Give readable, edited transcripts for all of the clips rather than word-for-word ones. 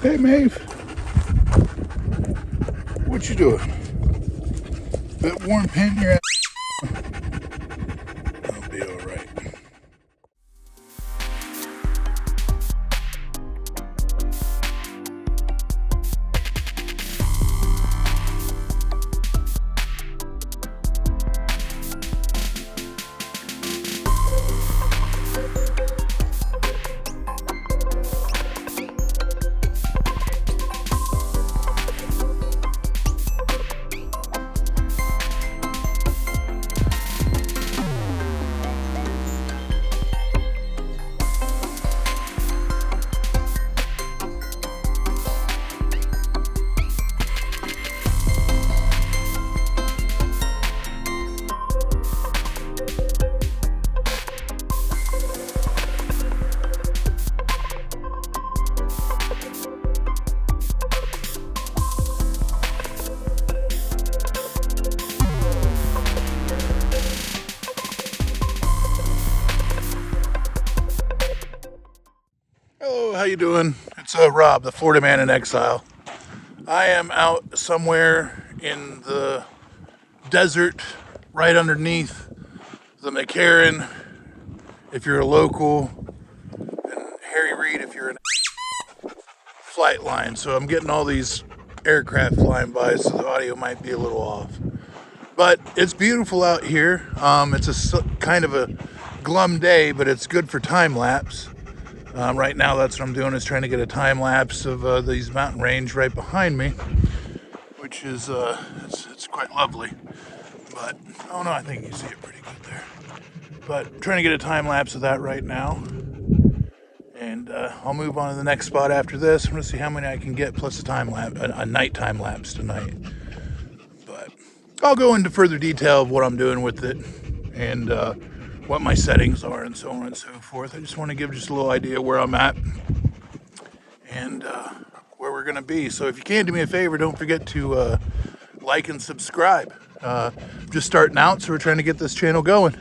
Hey, Maeve. What you doing? Bit warm pain in your ass? I'll be all right. Hello, how you doing? It's Rob, the Florida Man in Exile. I am out somewhere in the desert, right underneath the McCarran, if you're a local, and Harry Reid if you're an flight line. So I'm getting all these aircraft flying by, so the audio might be a little off. But it's beautiful out here. It's kind of a glum day, but it's good for time lapse. Right now, that's what I'm doing, is trying to get a time lapse of these mountain range right behind me, which is it's quite lovely. But oh no, I think you see it pretty good there. But trying to get a time lapse of that right now, and I'll move on to the next spot after this. I'm gonna see how many I can get, plus a night time lapse tonight. But I'll go into further detail of what I'm doing with it, and what my settings are and so on and so forth. I just want to give just a little idea where I'm at and where we're going to be. So if you can do me a favor, don't forget to like and subscribe. Just starting out, so we're trying to get this channel going.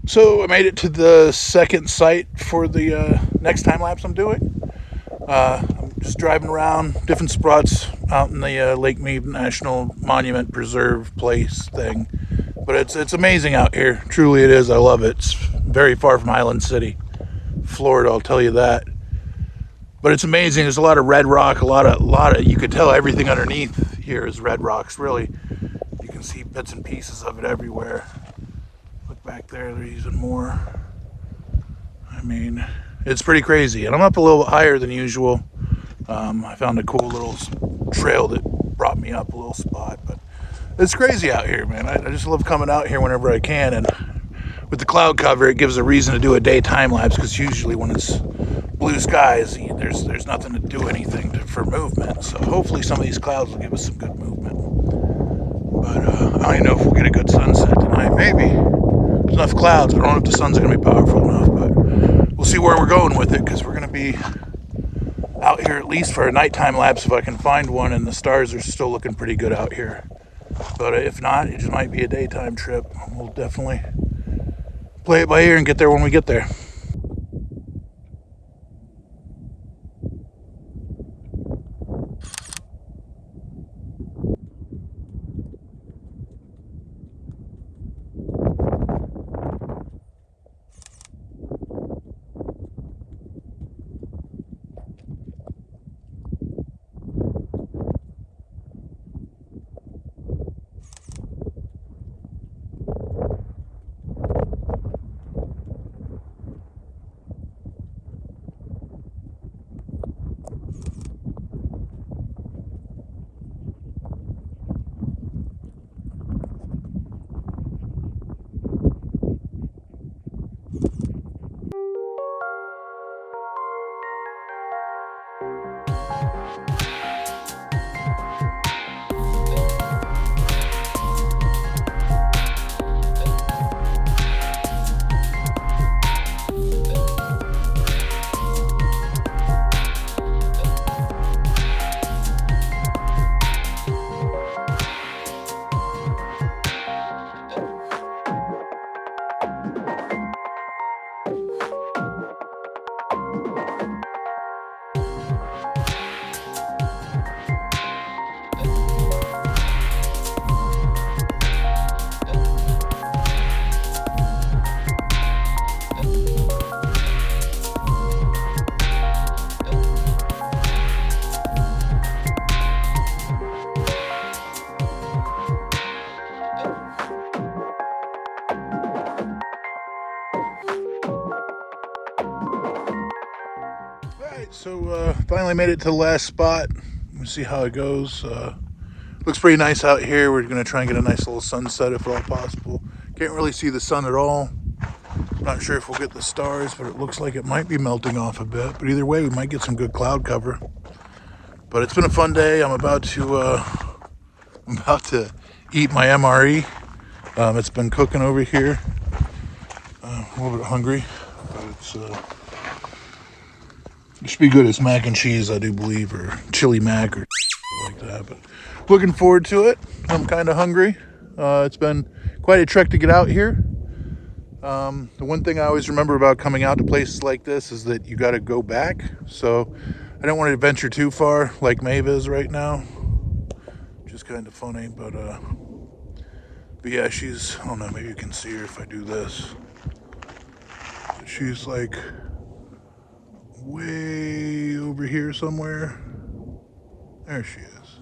So I made it to the second site for the next time lapse I'm doing. I'm just driving around different spots out in the Lake Maeve National Monument Preserve place thing. But it's amazing out here. Truly it is. I love it. It's very far from Island City, Florida, I'll tell you that. But it's amazing. There's a lot of red rock, a lot of you could tell everything underneath here is red rocks, really. You can see bits and pieces of it everywhere. Back there, they're using more. I mean, it's pretty crazy. And I'm up a little higher than usual. I found a cool little trail that brought me up a little spot. But it's crazy out here, man. I just love coming out here whenever I can. And with the cloud cover, it gives a reason to do a day time lapse, because usually when it's blue skies, there's nothing to do anything for movement. So hopefully some of these clouds will give us some good movement. But I don't even know if we'll get a good sunset tonight. Maybe. There's enough clouds. I don't know if the sun's going to be powerful enough, but we'll see where we're going with it, because we're going to be out here at least for a nighttime lapse if I can find one, and the stars are still looking pretty good out here. But if not, it just might be a daytime trip. We'll definitely play it by ear and get there when we get there. So finally made it to the last spot. We'll see how it goes. Looks pretty nice out here. We're gonna try and get a nice little sunset if at all possible. Can't really see the sun at all. Not sure if we'll get the stars, but it looks like it might be melting off a bit. But either way, we might get some good cloud cover. But it's been a fun day. I'm about to eat my MRE. It's been cooking over here. A little bit hungry, but it should be good. It's mac and cheese, I do believe, or chili mac or like that. But looking forward to it. I'm kind of hungry. It's been quite a trek to get out here. The one thing I always remember about coming out to places like this is that you got to go back. So I don't want to venture too far like Maeve is right now. Which is kind of funny, but yeah, she's, I don't know, maybe you can see her if I do this. She's like way over here somewhere. There she is.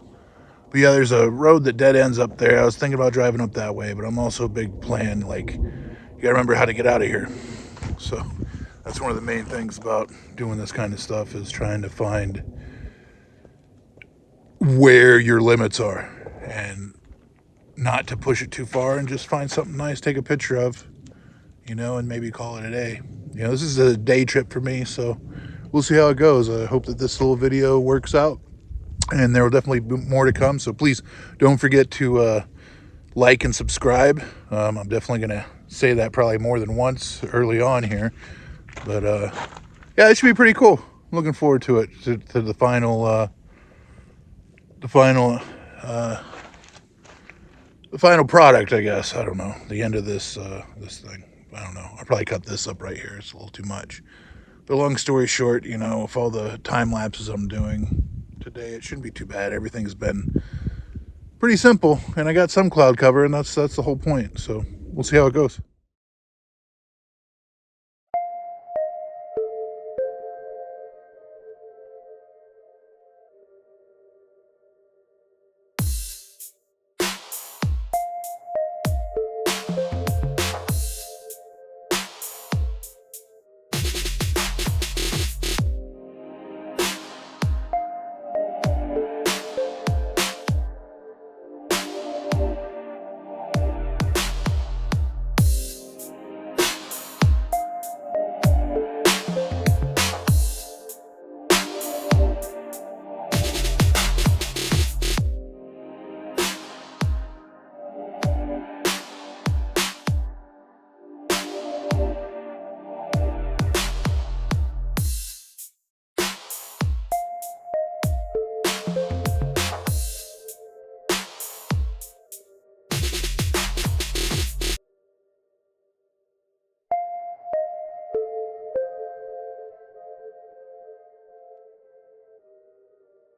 But yeah, there's a road that dead ends up there. I was thinking about driving up that way, but I'm also a big plan, like, you gotta remember how to get out of here. So that's one of the main things about doing this kind of stuff, is trying to find where your limits are and not to push it too far, and just find something nice, take a picture of, you know, and maybe call it a day. You know, this is a day trip for me, so we'll see how it goes. I hope that this little video works out, and there will definitely be more to come. So please don't forget to like and subscribe. I'm definitely going to say that probably more than once early on here. But yeah, it should be pretty cool. I'm looking forward to it, to the final product, I guess. I don't know. The end of this this thing. I don't know. I'll probably cut this up right here. It's a little too much. But long story short, you know, with all the time lapses I'm doing today, it shouldn't be too bad. Everything's been pretty simple, and I got some cloud cover, and that's the whole point. So we'll see how it goes.